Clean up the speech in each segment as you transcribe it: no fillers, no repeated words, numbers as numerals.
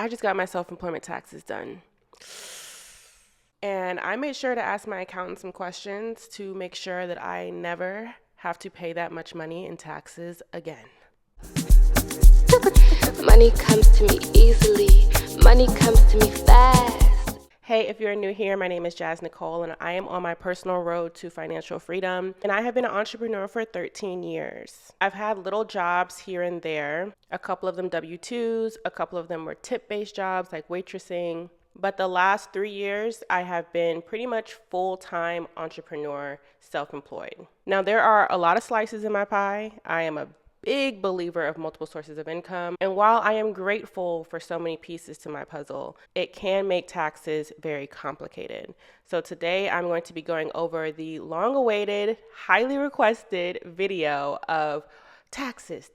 I just got my self-employment taxes done. And I made sure to ask my accountant some questions to make sure that I never have to pay that much money in taxes again. Money comes to me easily. Money comes to me fast. Hey, if you're new here, my name is Jazz Nicole, and I am on my personal road to financial freedom. And I have been an entrepreneur for 13 years. I've had little jobs here and there, a couple of them W-2s, a couple of them were tip-based jobs like waitressing. But the last 3 years, I have been pretty much full-time entrepreneur, self-employed. Now, there are a lot of slices in my pie. I am a big believer of multiple sources of income. And while I am grateful for so many pieces to my puzzle, it can make taxes very complicated. So today I'm going to be going over the long-awaited, highly requested video of taxes.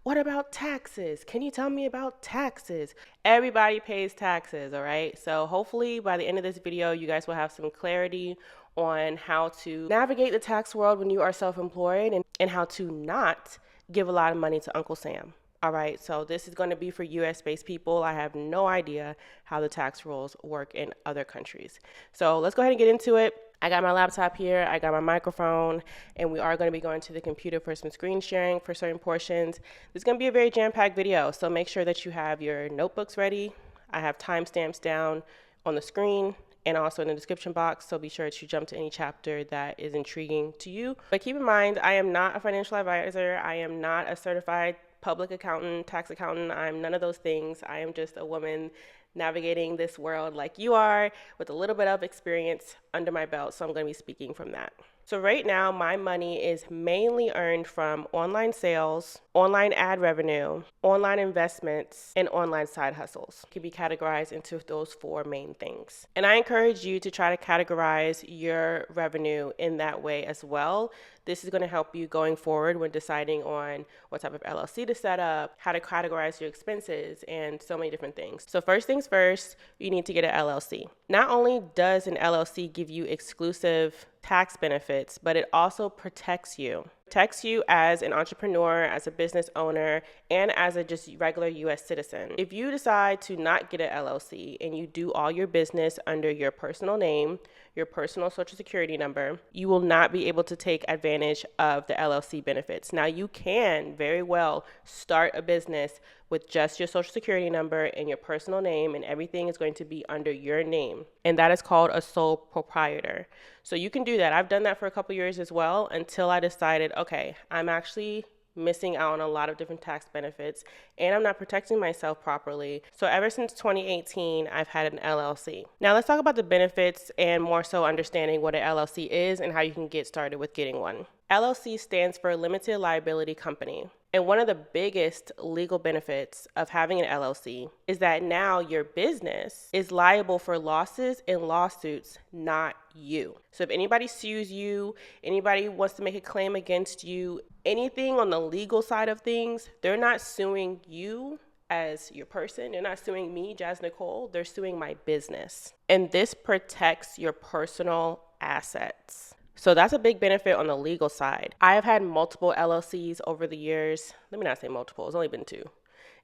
What about taxes? Can you tell me about taxes? Everybody pays taxes, all right? So hopefully by the end of this video, you guys will have some clarity on how to navigate the tax world when you are self-employed and how to not give a lot of money to Uncle Sam. All right, so this is going to be for US-based people. I have no idea how the tax rules work in other countries. So let's go ahead and get into it. I got my laptop here, I got my microphone, and we are going to be going to the computer for some screen sharing for certain portions. This is going to be a very jam-packed video, so make sure that you have your notebooks ready. I have timestamps down on the screen and also in the description box, so be sure to jump to any chapter that is intriguing to you. But keep in mind, I am not a financial advisor. I am not a certified public accountant, tax accountant. I'm none of those things. I am just a woman navigating this world like you are with a little bit of experience under my belt, so I'm going to be speaking from that. So right now, my money is mainly earned from online sales, online ad revenue, online investments, and online side hustles. It can be categorized into those four main things. And I encourage you to try to categorize your revenue in that way as well. This is going to help you going forward when deciding on what type of LLC to set up, how to categorize your expenses, and so many different things. So first things first, you need to get an LLC. Not only does an LLC give you exclusive tax benefits, but it also protects you. Protects you as an entrepreneur, as a business owner, and as a just regular US citizen. If you decide to not get an LLC and you do all your business under your personal name, your personal social security number, you will not be able to take advantage of the LLC benefits. Now, you can very well start a business with just your social security number and your personal name, and everything is going to be under your name. And that is called a sole proprietor. So you can do that. I've done that for a couple years as well until I decided, okay, I'm actually missing out on a lot of different tax benefits and I'm not protecting myself properly. So ever since 2018, I've had an LLC. Now let's talk about the benefits and more so understanding what an LLC is and how you can get started with getting one. LLC stands for Limited Liability Company. And one of the biggest legal benefits of having an LLC is that now your business is liable for losses and lawsuits, not you. So if anybody sues you, anybody wants to make a claim against you, anything on the legal side of things, they're not suing you as your person. They're not suing me, Jazz Nicole. They're suing my business. And this protects your personal assets. So that's a big benefit on the legal side. I have had multiple LLCs over the years. Let me not say multiple, it's only been two.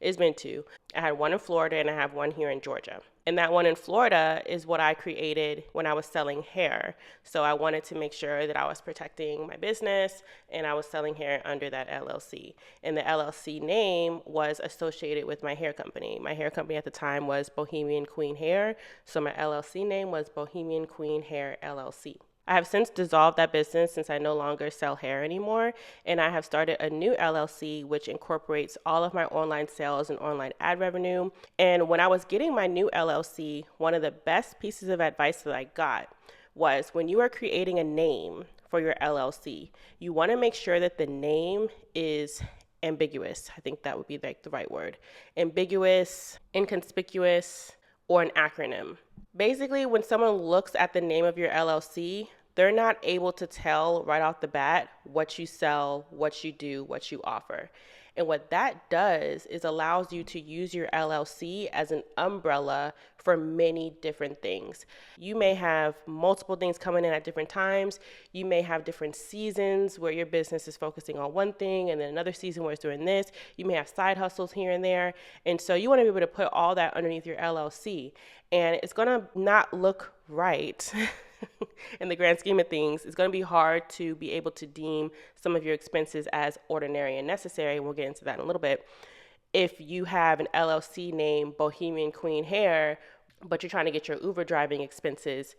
It's been two. I had one in Florida and I have one here in Georgia. And that one in Florida is what I created when I was selling hair. So I wanted to make sure that I was protecting my business and I was selling hair under that LLC. And the LLC name was associated with my hair company. My hair company at the time was Bohemian Queen Hair. So my LLC name was Bohemian Queen Hair LLC. I have since dissolved that business since I no longer sell hair anymore, and I have started a new LLC which incorporates all of my online sales and online ad revenue. And when I was getting my new LLC, one of the best pieces of advice that I got was when you are creating a name for your LLC, you want to make sure that the name is ambiguous. I think that would be like the right word. Ambiguous, inconspicuous, or an acronym. Basically, when someone looks at the name of your LLC, they're not able to tell right off the bat what you sell, what you do, what you offer. And what that does is allows you to use your LLC as an umbrella for many different things. You may have multiple things coming in at different times. You may have different seasons where your business is focusing on one thing and then another season where it's doing this. You may have side hustles here and there. And so you want to be able to put all that underneath your LLC. And it's going to not look right in the grand scheme of things. It's going to be hard to be able to deem some of your expenses as ordinary and necessary. We'll get into that in a little bit. If you have an LLC named Bohemian Queen Hair, but you're trying to get your Uber driving expenses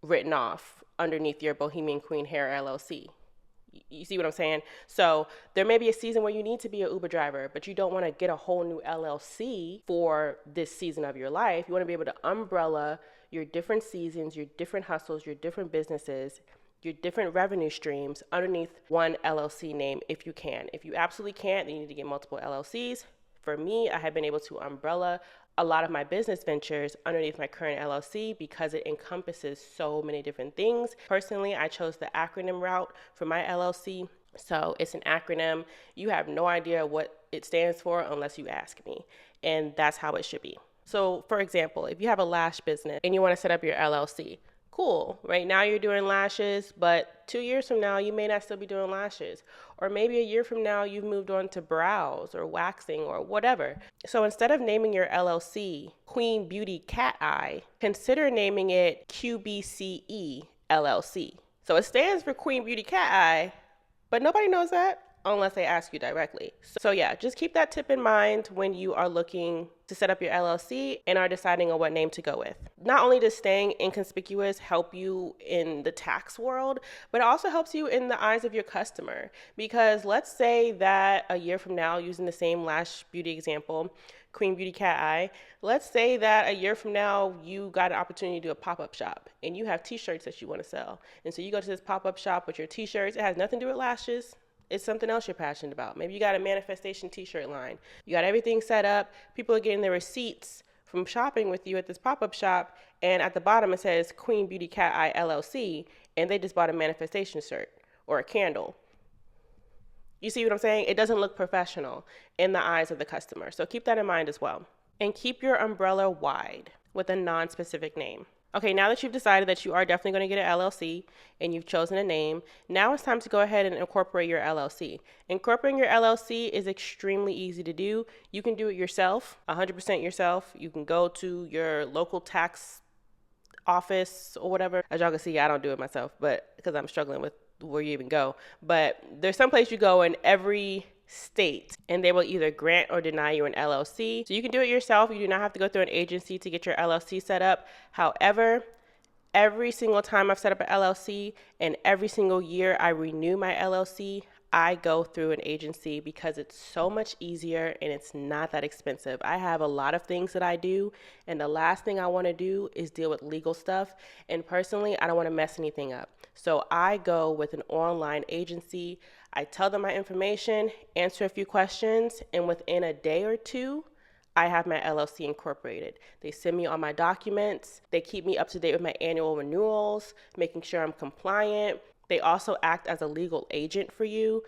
written off underneath your Bohemian Queen Hair LLC. You see what I'm saying? So there may be a season where you need to be an Uber driver, but you don't want to get a whole new LLC for this season of your life. You want to be able to umbrella your different seasons, your different hustles, your different businesses, your different revenue streams underneath one LLC name if you can. If you absolutely can't, then you need to get multiple LLCs. For me, I have been able to umbrella a lot of my business ventures underneath my current LLC because it encompasses so many different things. Personally, I chose the acronym route for my LLC. So it's an acronym. You have no idea what it stands for unless you ask me. And that's how it should be. So for example, if you have a lash business and you want to set up your LLC, cool. Right now you're doing lashes, but 2 years from now, you may not still be doing lashes. Or maybe a year from now, you've moved on to brows or waxing or whatever. So instead of naming your LLC Queen Beauty Cat Eye, consider naming it QBCE LLC. So it stands for Queen Beauty Cat Eye, but nobody knows that unless they ask you directly. So yeah, just keep that tip in mind when you are looking to set up your LLC and are deciding on what name to go with. Not only does staying inconspicuous help you in the tax world, but it also helps you in the eyes of your customer. Because let's say that a year from now, using the same lash beauty example, Queen Beauty Cat Eye, let's say that a year from now, you got an opportunity to do a pop-up shop and you have t-shirts that you want to sell. And so you go to this pop-up shop with your t-shirts. It has nothing to do with lashes. It's something else you're passionate about. Maybe you got a manifestation t-shirt line. You got everything set up. People are getting their receipts from shopping with you at this pop-up shop. And at the bottom, it says Queen Beauty Cat Eye LLC. And they just bought a manifestation shirt or a candle. You see what I'm saying? It doesn't look professional in the eyes of the customer. So keep that in mind as well. And keep your umbrella wide with a non-specific name. Okay, now that you've decided that you are definitely going to get an LLC and you've chosen a name, now it's time to go ahead and incorporate your LLC. Incorporating your LLC is extremely easy to do. You can do it yourself, 100% yourself. You can go to your local tax office or whatever. As y'all can see, I don't do it myself, but because I'm struggling with where you even go. But there's some place you go in every state and they will either grant or deny you an LLC. So you can do it yourself. You do not have to go through an agency to get your LLC set up. However, every single time I've set up an LLC and every single year I renew my LLC, I go through an agency because it's so much easier and it's not that expensive. I have a lot of things that I do, and the last thing I want to do is deal with legal stuff. And personally, I don't want to mess anything up. So I go with an online agency. I tell them my information, answer a few questions, and within a day or two, I have my LLC incorporated. They send me all my documents. They keep me up to date with my annual renewals, making sure I'm compliant. They also act as a legal agent for you.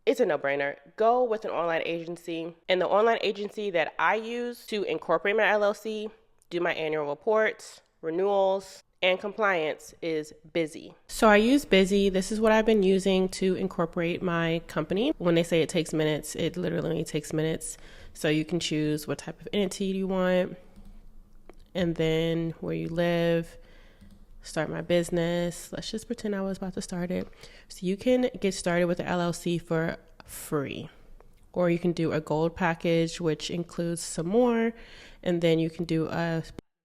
It's a no-brainer. Go with an online agency. And the online agency that I use to incorporate my LLC, do my annual reports, renewals, and compliance is Busy. So I use Busy. This is what I've been using to incorporate my company. When they say it takes minutes, it literally takes minutes. So you can choose what type of entity you want, and then where you live, start my business. Let's just pretend I was about to start it. So you can get started with the LLC for free, or you can do a gold package, which includes some more, and then you can do a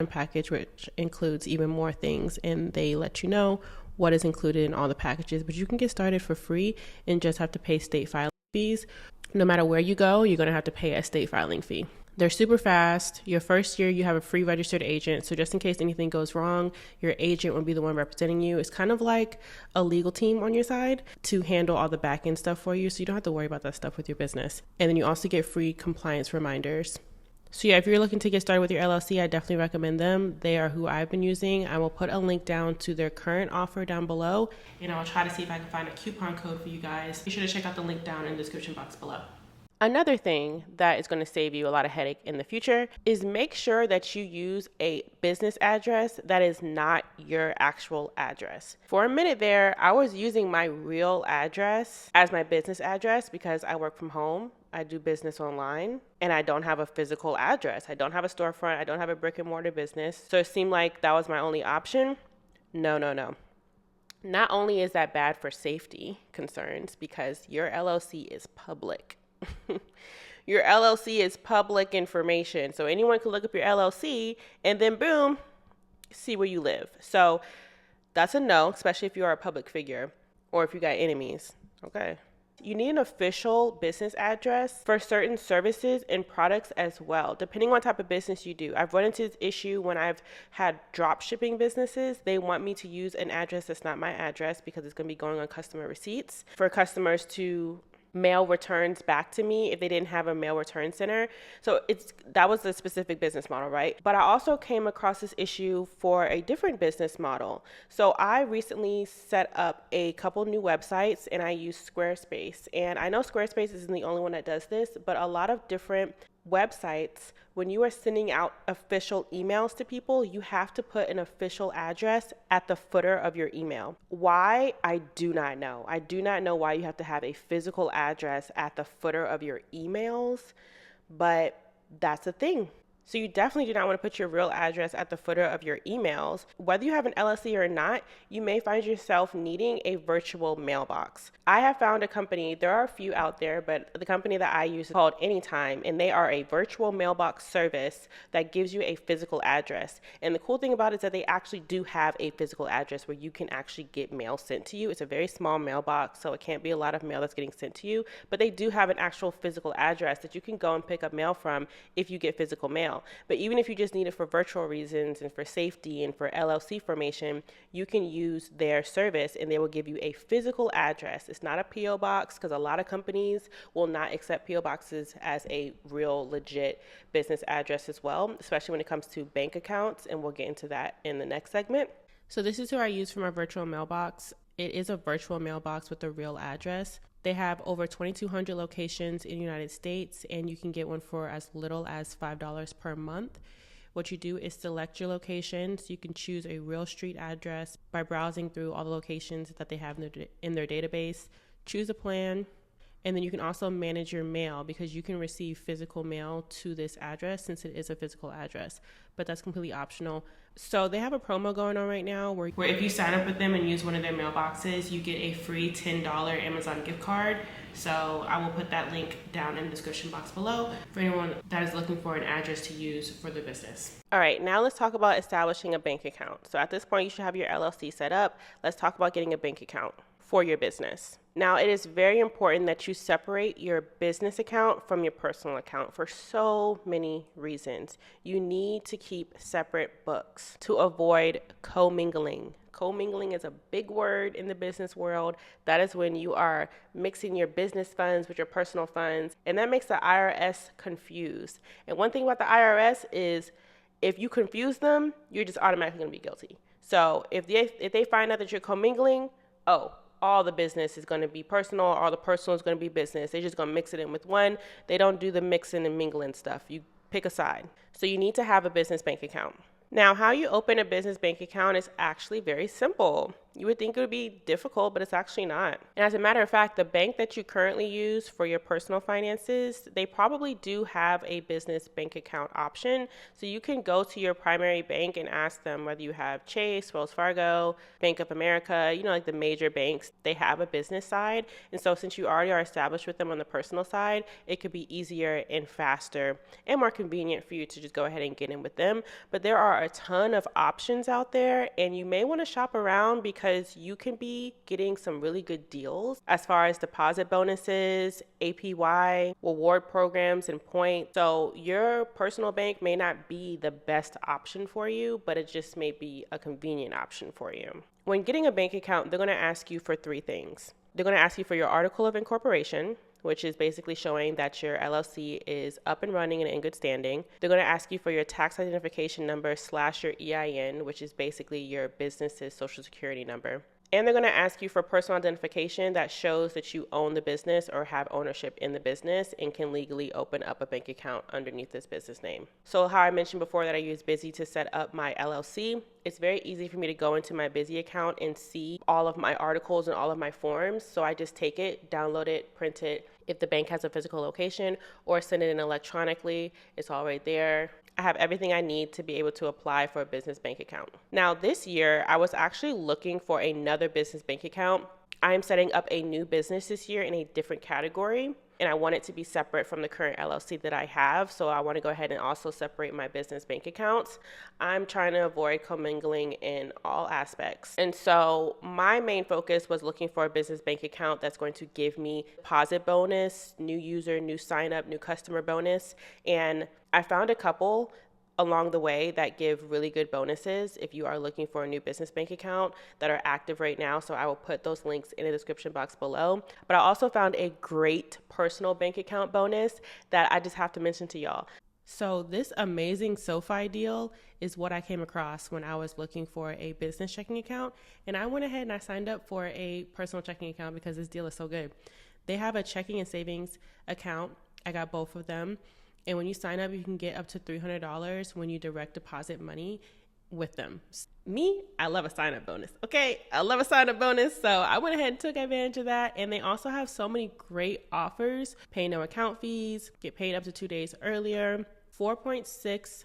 package which includes even more things, and they let you know what is included in all the packages. But you can get started for free and just have to pay state filing fees. No matter where you go, you're going to have to pay a state filing fee. They're super fast. Your first year, you have a free registered agent. So just in case anything goes wrong, your agent will be the one representing you. It's kind of like a legal team on your side to handle all the back end stuff for you. So you don't have to worry about that stuff with your business. And then you also get free compliance reminders. So yeah, if you're looking to get started with your LLC, I definitely recommend them. They are who I've been using. I will put a link down to their current offer down below, and I will try to see if I can find a coupon code for you guys. Be sure to check out the link down in the description box below. Another thing that is going to save you a lot of headache in the future is make sure that you use a business address that is not your actual address. For a minute there, I was using my real address as my business address because I work from home. I do business online and I don't have a physical address. I don't have a storefront. I don't have a brick and mortar business. So it seemed like that was my only option. No. Not only is that bad for safety concerns because your LLC is public. Your LLC is public information. So anyone can look up your LLC and then boom, see where you live. So that's a no, especially if you are a public figure or if you got enemies. Okay. You need an official business address for certain services and products as well, depending on type of business you do. I've run into this issue when I've had drop shipping businesses. They want me to use an address that's not my address because it's going to be going on customer receipts for customers to mail returns back to me if they didn't have a mail return center. So that was a specific business model, right? But I also came across this issue for a different business model. So I recently set up a couple new websites and I use Squarespace. And I know Squarespace isn't the only one that does this, but a lot of different websites, when you are sending out official emails to people, you have to put an official address at the footer of your email. Why? I do not know. I do not know why you have to have a physical address at the footer of your emails, but that's a thing. So you definitely do not want to put your real address at the footer of your emails. Whether you have an LLC or not, you may find yourself needing a virtual mailbox. I have found a company, there are a few out there, but the company that I use is called Anytime, and they are a virtual mailbox service that gives you a physical address. And the cool thing about it is that they actually do have a physical address where you can actually get mail sent to you. It's a very small mailbox, so it can't be a lot of mail that's getting sent to you, but they do have an actual physical address that you can go and pick up mail from if you get physical mail. But even if you just need it for virtual reasons and for safety and for LLC formation, you can use their service and they will give you a physical address. It's not a P.O. box because a lot of companies will not accept P.O. boxes as a real legit business address as well, especially when it comes to bank accounts. And we'll get into that in the next segment. So this is who I use for my virtual mailbox. It is a virtual mailbox with a real address. They have over 2,200 locations in the United States, and you can get one for as little as $5 per month. What you do is select your location. So you can choose a real street address by browsing through all the locations that they have in their database. Choose a plan, and then you can also manage your mail because you can receive physical mail to this address since it is a physical address, but that's completely optional. So they have a promo going on right now where if you sign up with them and use one of their mailboxes, you get a free $10 Amazon gift card. So I will put that link down in the description box below for anyone that is looking for an address to use for their business. All right, now let's talk about establishing a bank account. So at this point, you should have your LLC set up. Let's talk about getting a bank account for your business. Now, it is very important that you separate your business account from your personal account for so many reasons. You need to keep separate books to avoid commingling. Commingling is a big word in the business world. That is when you are mixing your business funds with your personal funds, and that makes the IRS confused. And one thing about the IRS is if you confuse them, you're just automatically going to be guilty. So if they find out that you're commingling, all the business is going to be personal, all the personal is going to be business. They're just going to mix it in with one. They don't do the mixing and mingling stuff. You pick a side. So you need to have a business bank account. Now, how you open a business bank account is actually very simple. You would think it would be difficult, but it's actually not. And as a matter of fact, the bank that you currently use for your personal finances, they probably do have a business bank account option. So you can go to your primary bank and ask them whether you have Chase, Wells Fargo, Bank of America, like the major banks, they have a business side. And so since you already are established with them on the personal side, it could be easier and faster and more convenient for you to just go ahead and get in with them. But there are a ton of options out there, and you may want to shop around because you can be getting some really good deals as far as deposit bonuses, APY, reward programs, and points. So your personal bank may not be the best option for you, but it just may be a convenient option for you. When getting a bank account, they're going to ask you for three things. They're going to ask you for your article of incorporation, which is basically showing that your LLC is up and running and in good standing. They're going to ask you for your tax identification number / your EIN, which is basically your business's social security number. And they're going to ask you for personal identification that shows that you own the business or have ownership in the business and can legally open up a bank account underneath this business name. So how I mentioned before that I use Busy to set up my LLC, it's very easy for me to go into my Busy account and see all of my articles and all of my forms. So I just take it, download it, print it. If the bank has a physical location, or send it in electronically, it's all right there. I have everything I need to be able to apply for a business bank account. Now this year, I was actually looking for another business bank account. I am setting up a new business this year in a different category, and I want it to be separate from the current LLC that I have. So I want to go ahead and also separate my business bank accounts. I'm trying to avoid commingling in all aspects. And so my main focus was looking for a business bank account that's going to give me deposit bonus, new user, new sign up, new customer bonus. And I found a couple along the way that give really good bonuses if you are looking for a new business bank account that are active right now. So I will put those links in the description box below. But I also found a great personal bank account bonus that I just have to mention to y'all. So this amazing SoFi deal is what I came across when I was looking for a business checking account. And I went ahead and I signed up for a personal checking account because this deal is so good. They have a checking and savings account. I got both of them. And when you sign up, you can get up to $300 when you direct deposit money with them. Me, I love a sign-up bonus. Okay, I love a sign-up bonus. So I went ahead and took advantage of that. And they also have so many great offers. Pay no account fees, get paid up to 2 days earlier, 4.6%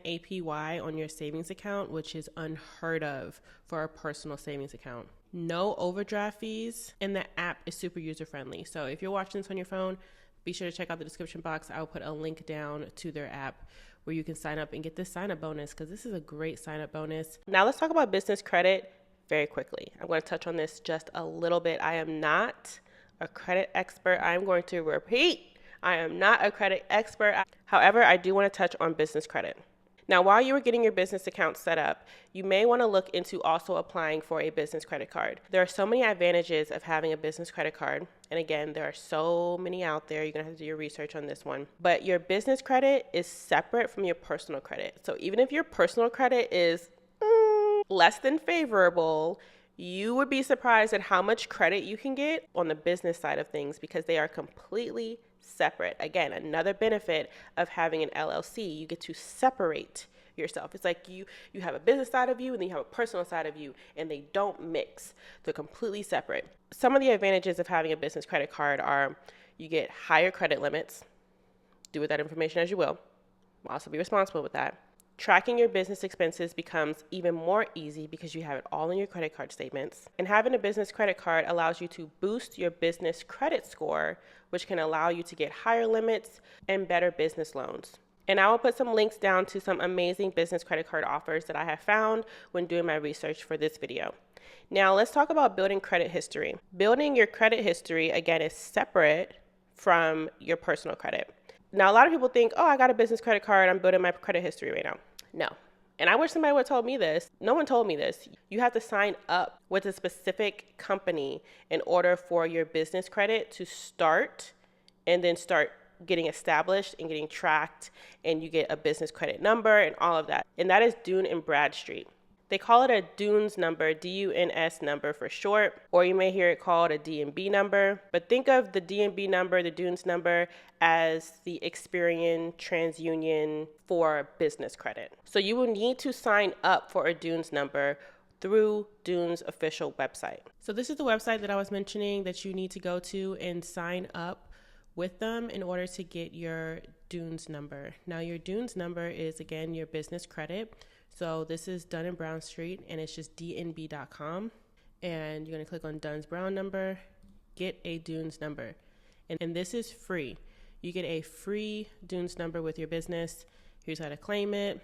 APY on your savings account, which is unheard of for a personal savings account. No overdraft fees, and the app is super user-friendly. So if you're watching this on your phone, be sure to check out the description box. I will put a link down to their app where you can sign up and get this sign up bonus because this is a great sign up bonus. Now let's talk about business credit very quickly. I'm going to touch on this just a little bit. I am not a credit expert. I'm going to repeat, I am not a credit expert. However, I do want to touch on business credit. Now, while you are getting your business account set up, you may want to look into also applying for a business credit card. There are so many advantages of having a business credit card. And again, there are so many out there. You're going to have to do your research on this one. But your business credit is separate from your personal credit. So even if your personal credit is less than favorable, you would be surprised at how much credit you can get on the business side of things because they are completely separate. Again, another benefit of having an LLC, you get to separate yourself. It's like you have a business side of you and then you have a personal side of you, and they don't mix. They're completely separate. Some of the advantages of having a business credit card are you get higher credit limits. Do with that information as you will. Also be responsible with that. Tracking your business expenses becomes even more easy because you have it all in your credit card statements. And having a business credit card allows you to boost your business credit score, which can allow you to get higher limits and better business loans. And I will put some links down to some amazing business credit card offers that I have found when doing my research for this video. Now let's talk about building credit history. Building your credit history, again, is separate from your personal credit. Now, a lot of people think, oh, I got a business credit card, I'm building my credit history right now. No. And I wish somebody would have told me this. No one told me this. You have to sign up with a specific company in order for your business credit to start and then start getting established and getting tracked, and you get a business credit number and all of that. And that is Dun & Bradstreet. They call it a DUNS number, DUNS number for short, or you may hear it called a D&B number. But think of the D&B number, the DUNS number, as the Experian TransUnion for business credit. So you will need to sign up for a DUNS number through Dun's official website. So this is the website that I was mentioning that you need to go to and sign up with them in order to get your DUNS number. Now your DUNS number is, again, your business credit. So this is Dun & Bradstreet, and it's just dnb.com. And you're going to click on Dun's Brown number, get a DUNS number. And this is free. You get a free DUNS number with your business. Here's how to claim it.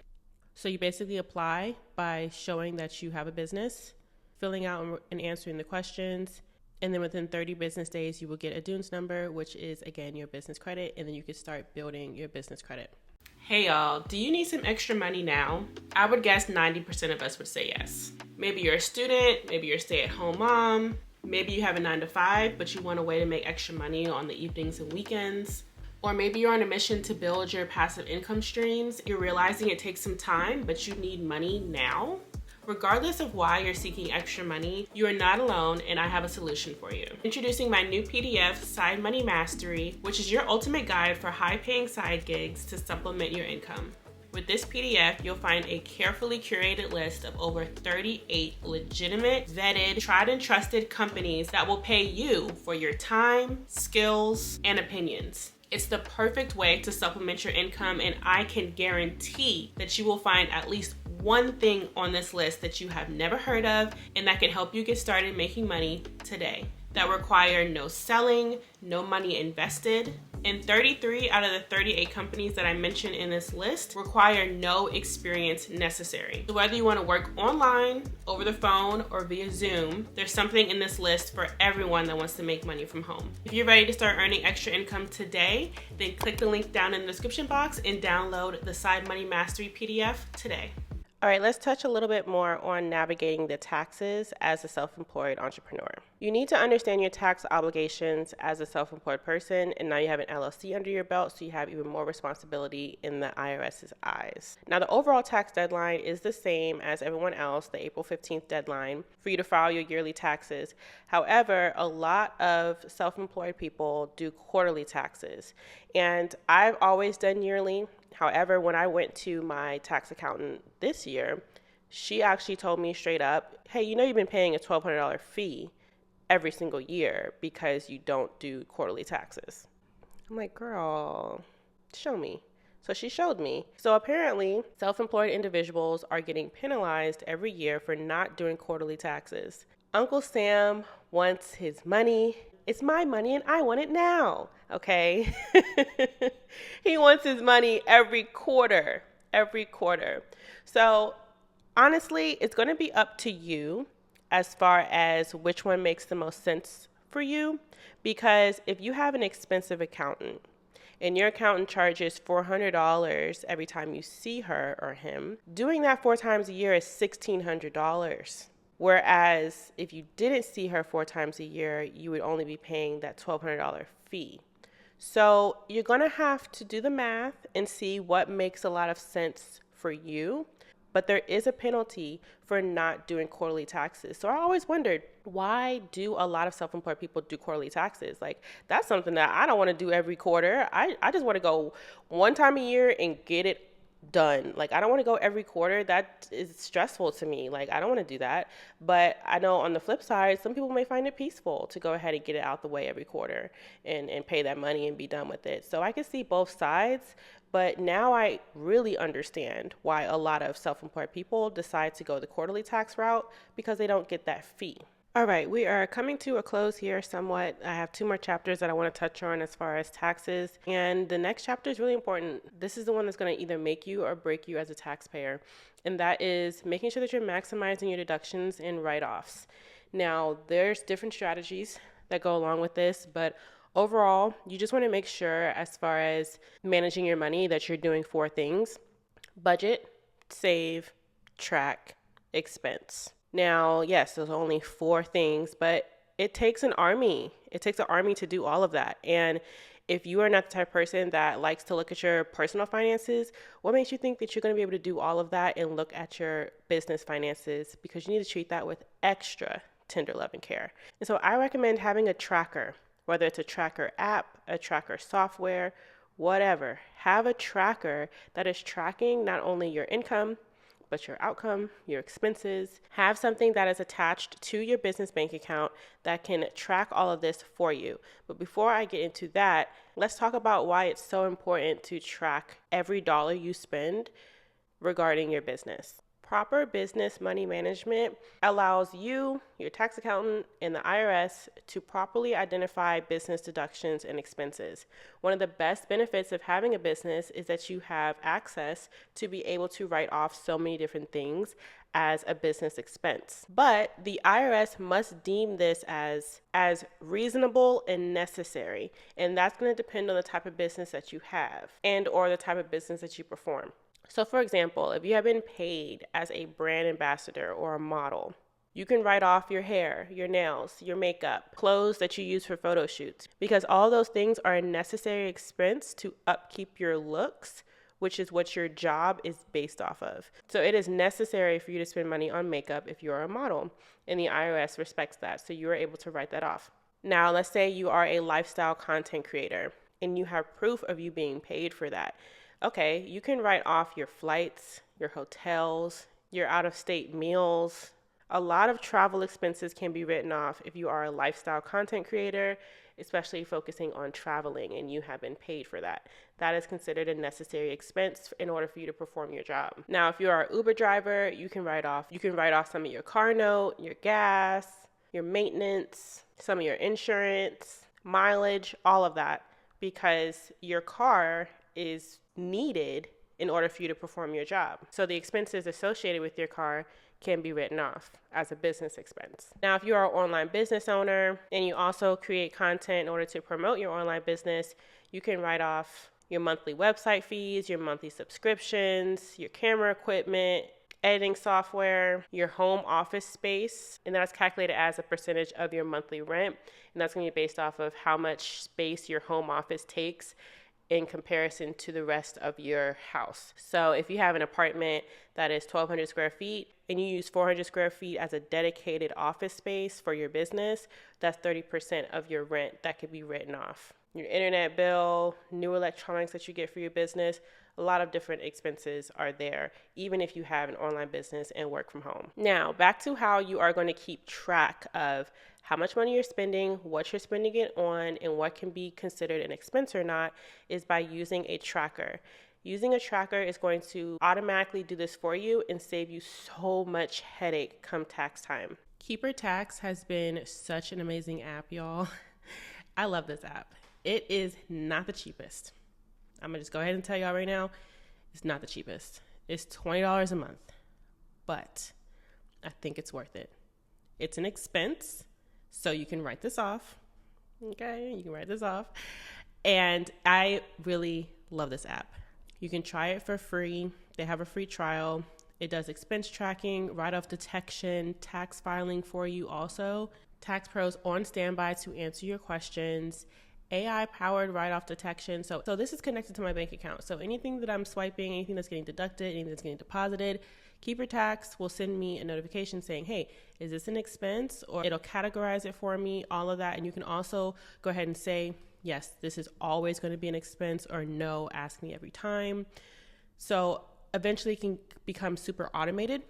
So you basically apply by showing that you have a business, filling out and answering the questions. And then within 30 business days, you will get a DUNS number, which is, again, your business credit. And then you can start building your business credit. Hey y'all, do you need some extra money now? I would guess 90% of us would say yes. Maybe you're a student, maybe you're a stay-at-home mom, maybe you have a 9-to-5, but you want a way to make extra money on the evenings and weekends. Or maybe you're on a mission to build your passive income streams. You're realizing it takes some time, but you need money now. Regardless of why you're seeking extra money, you are not alone, and I have a solution for you. Introducing my new PDF, Side Money Mastery, which is your ultimate guide for high-paying side gigs to supplement your income. With this PDF, you'll find a carefully curated list of over 38 legitimate, vetted, tried and trusted companies that will pay you for your time, skills, and opinions. It's the perfect way to supplement your income, and I can guarantee that you will find at least one thing on this list that you have never heard of and that can help you get started making money today. That require no selling, no money invested, and 33 out of the 38 companies that I mentioned in this list require no experience necessary. So whether you want to work online, over the phone, or via Zoom, there's something in this list for everyone that wants to make money from home. If you're ready to start earning extra income today, then click the link down in the description box and download the Side Money Mastery PDF today. All right, let's touch a little bit more on navigating the taxes as a self-employed entrepreneur. You need to understand your tax obligations as a self-employed person, and now you have an LLC under your belt, so you have even more responsibility in the IRS's eyes. Now, the overall tax deadline is the same as everyone else, the April 15th deadline for you to file your yearly taxes. However, a lot of self-employed people do quarterly taxes, and I've always done yearly. However, when I went to my tax accountant this year, she actually told me straight up, hey, you know you've been paying a $1,200 fee every single year because you don't do quarterly taxes. I'm like, girl, show me. So she showed me. So apparently, self-employed individuals are getting penalized every year for not doing quarterly taxes. Uncle Sam wants his money. It's my money and I want it now, okay? He wants his money every quarter. So honestly, it's going to be up to you as far as which one makes the most sense for you. Because if you have an expensive accountant and your accountant charges $400 every time you see her or him, doing that 4 times a year is $1,600. Whereas if you didn't see her 4 times a year, you would only be paying that $1,200 fee. So you're going to have to do the math and see what makes a lot of sense for you. But there is a penalty for not doing quarterly taxes. So I always wondered, why do a lot of self-employed people do quarterly taxes? Like, that's something that I don't want to do every quarter. I just want to go one time a year and get it done. Like, I don't want to go every quarter. That is stressful to me. Like, I don't want to do that. But I know on the flip side, some people may find it peaceful to go ahead and get it out the way every quarter and pay that money and be done with it. So I can see both sides. But now I really understand why a lot of self-employed people decide to go the quarterly tax route, because they don't get that fee. All right, we are coming to a close here somewhat. I have 2 more chapters that I want to touch on as far as taxes. And the next chapter is really important. This is the one that's going to either make you or break you as a taxpayer. And that is making sure that you're maximizing your deductions and write-offs. Now, there's different strategies that go along with this, but overall, you just want to make sure as far as managing your money that you're doing 4 things: budget, save, track, expense. Now, yes, there's only 4 things, but it takes an army. It takes an army to do all of that. And if you are not the type of person that likes to look at your personal finances, what makes you think that you're going to be able to do all of that and look at your business finances? Because you need to treat that with extra tender love and care. And so I recommend having a tracker, whether it's a tracker app, a tracker software, whatever. Have a tracker that is tracking not only your income, but your outcome, your expenses. Have something that is attached to your business bank account that can track all of this for you. But before I get into that, let's talk about why it's so important to track every dollar you spend regarding your business. Proper business money management allows you, your tax accountant, and the IRS to properly identify business deductions and expenses. One of the best benefits of having a business is that you have access to be able to write off so many different things as a business expense. But the IRS must deem this as reasonable and necessary. And that's going to depend on the type of business that you have and or the type of business that you perform. So for example, if you have been paid as a brand ambassador or a model, you can write off your hair, your nails, your makeup, clothes that you use for photo shoots, because all those things are a necessary expense to upkeep your looks which is what your job is based off of. So it is necessary for you to spend money on makeup if you're a model, and the IRS respects that. So you are able to write that off. Now, let's say you are a lifestyle content creator and you have proof of you being paid for that. Okay, you can write off your flights, your hotels, your out-of-state meals. A lot of travel expenses can be written off if you are a lifestyle content creator, especially focusing on traveling and you have been paid for that. That is considered a necessary expense in order for you to perform your job. Now, if you are an Uber driver, you can write off some of your car note, your gas, your maintenance, some of your insurance, mileage, all of that, because your car is needed in order for you to perform your job. So the expenses associated with your car can be written off as a business expense. Now, if you are an online business owner and you also create content in order to promote your online business, you can write off your monthly website fees, your monthly subscriptions, your camera equipment, editing software, your home office space, and that's calculated as a percentage of your monthly rent. And that's going to be based off of how much space your home office takes in comparison to the rest of your house. So if you have an apartment that is 1,200 square feet and you use 400 square feet as a dedicated office space for your business, that's 30% of your rent that could be written off. Your internet bill, new electronics that you get for your business, a lot of different expenses are there, even if you have an online business and work from home. Now, back to how you are going to keep track of how much money you're spending, what you're spending it on, and what can be considered an expense or not is by using a tracker. Using a tracker is going to automatically do this for you and save you so much headache come tax time. Keeper Tax has been such an amazing app, y'all. I love this app. It is not the cheapest. I'm going to just go ahead and tell y'all right now, it's not the cheapest. It's $20 a month, but I think it's worth it. It's an expense, so you can write this off. Okay, you can write this off. And I really love this app. You can try it for free. They have a free trial. It does expense tracking, write-off detection, tax filing for you also. Tax pros on standby to answer your questions. AI-powered write-off detection. So this is connected to my bank account. So anything that I'm swiping, anything that's getting deducted, anything that's getting deposited, Keeper Tax will send me a notification saying, hey, is this an expense? Or it'll categorize it for me, all of that. And you can also go ahead and say, yes, this is always going to be an expense, or no, ask me every time. So eventually it can become super automated.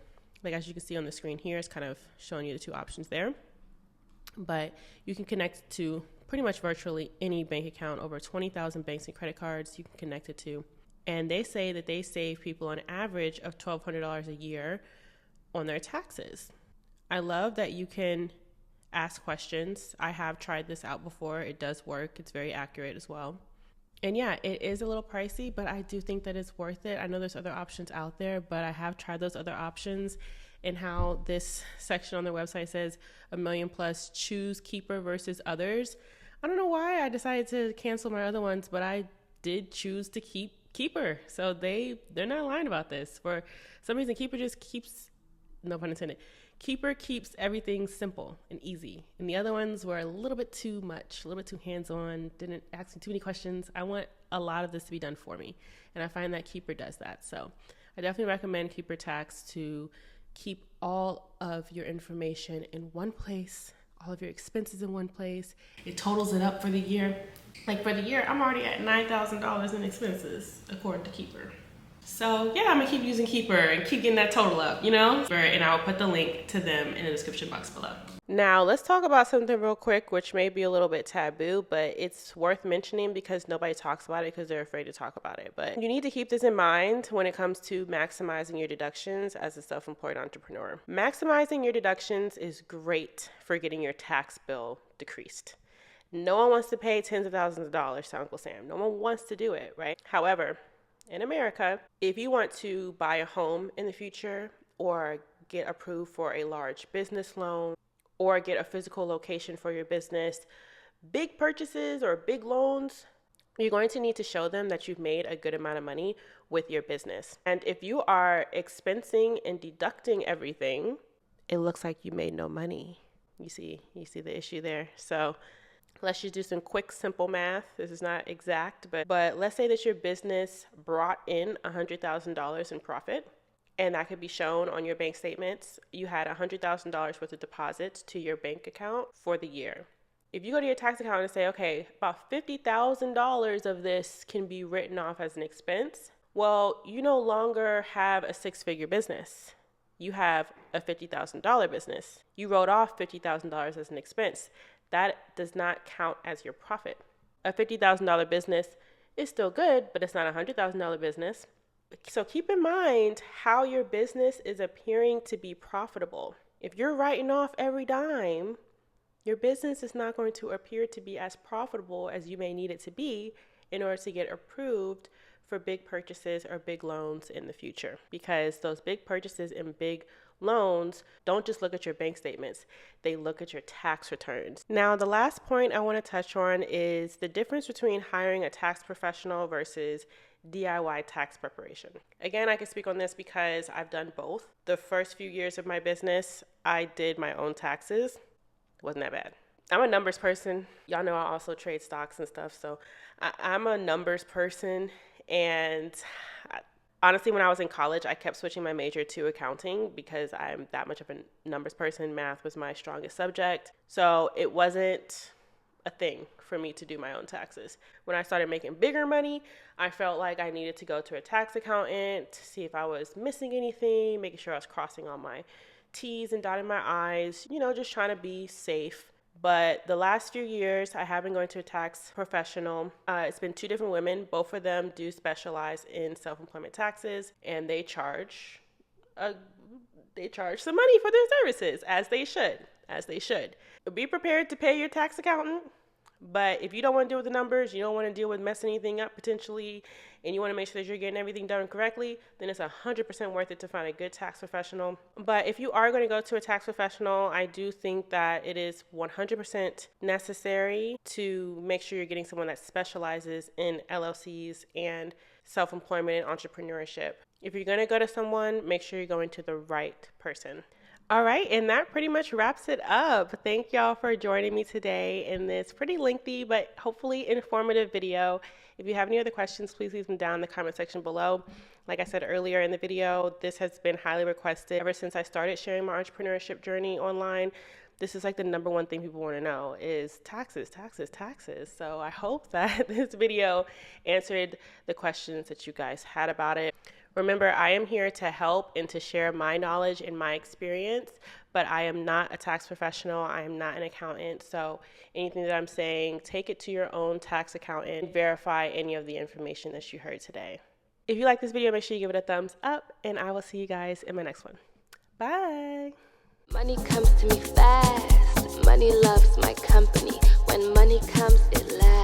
Like as you can see on the screen here, it's kind of showing you the two options there. But you can connect to pretty much virtually any bank account, over 20,000 banks and credit cards you can connect it to. And they say that they save people an average of $1,200 a year on their taxes. I love that you can ask questions. I have tried this out before. It does work. It's very accurate as well. And yeah, it is a little pricey, but I do think that it's worth it. I know there's other options out there, but I have tried those other options, and how this section on their website says $1 million plus, choose Keeper versus others. I don't know why I decided to cancel my other ones, but I did choose to keep Keeper. So they're not lying about this. For some reason, Keeper just keeps, no pun intended, Keeper keeps everything simple and easy. And the other ones were a little bit too much, a little bit too hands-on, didn't ask me too many questions. I want a lot of this to be done for me. And I find that Keeper does that. So I definitely recommend Keeper Tax to keep all of your information in one place, all of your expenses in one place. It totals it up for the year. Like for the year, I'm already at $9,000 in expenses, according to Keeper. So yeah, I'm gonna keep using Keeper and keep getting that total up, you know? And I'll put the link to them in the description box below. Now, let's talk about something real quick, which may be a little bit taboo, but it's worth mentioning because nobody talks about it because they're afraid to talk about it. But you need to keep this in mind when it comes to maximizing your deductions as a self-employed entrepreneur. Maximizing your deductions is great for getting your tax bill decreased. No one wants to pay tens of thousands of dollars to Uncle Sam. No one wants to do it, right? However, in America, if you want to buy a home in the future, or get approved for a large business loan, or get a physical location for your business, big purchases or big loans, you're going to need to show them that you've made a good amount of money with your business. And if you are expensing and deducting everything, it looks like you made no money. You see the issue there. So Let's just do some quick, simple math. This is not exact, but let's say that your business brought in $100,000 in profit, and that could be shown on your bank statements. You had $100,000 worth of deposits to your bank account for the year. If you go to your tax account and say, okay, about $50,000 of this can be written off as an expense, well, you no longer have a six-figure business. You have a $50,000 business. You wrote off $50,000 as an expense. That does not count as your profit. A $50,000 business is still good, but it's not a $100,000 business. So keep in mind how your business is appearing to be profitable. If you're writing off every dime, your business is not going to appear to be as profitable as you may need it to be in order to get approved for big purchases or big loans in the future. Because those big purchases and big loans don't just look at your bank statements, they look at your tax returns. Now, the last point I want to touch on is the difference between hiring a tax professional versus DIY tax preparation. Again, I can speak on this because I've done both. The first few years of my business, I did my own taxes. Wasn't that bad. I'm a numbers person. Y'all know I also trade stocks and stuff. So I'm a numbers person. And honestly, when I was in college, I kept switching my major to accounting because I'm that much of a numbers person. Math was my strongest subject. So it wasn't a thing for me to do my own taxes. When I started making bigger money, I felt like I needed to go to a tax accountant to see if I was missing anything, making sure I was crossing all my T's and dotting my I's, just trying to be safe. But the last few years, I have been going to a tax professional. It's been two different women. Both of them do specialize in self-employment taxes, and they charge some money for their services, as they should. Be prepared to pay your tax accountant. But if you don't want to deal with the numbers, you don't want to deal with messing anything up potentially, and you want to make sure that you're getting everything done correctly, then it's 100% worth it to find a good tax professional. But if you are going to go to a tax professional, I do think that it is 100% necessary to make sure you're getting someone that specializes in LLCs and self-employment and entrepreneurship. If you're going to go to someone, make sure you're going to the right person. All right, and that pretty much wraps it up. Thank y'all for joining me today in this pretty lengthy but hopefully informative video. If you have any other questions, please leave them down in the comment section below. Like I said earlier in the video, this has been highly requested ever since I started sharing my entrepreneurship journey online. This is like the number one thing people want to know is taxes. So I hope that this video answered the questions that you guys had about it. Remember, I am here to help and to share my knowledge and my experience, but I am not a tax professional. I am not an accountant. So anything that I'm saying, take it to your own tax accountant and verify any of the information that you heard today. If you like this video, make sure you give it a thumbs up, and I will see you guys in my next one. Bye. Money comes to me fast. Money loves my company. When money comes, it lasts.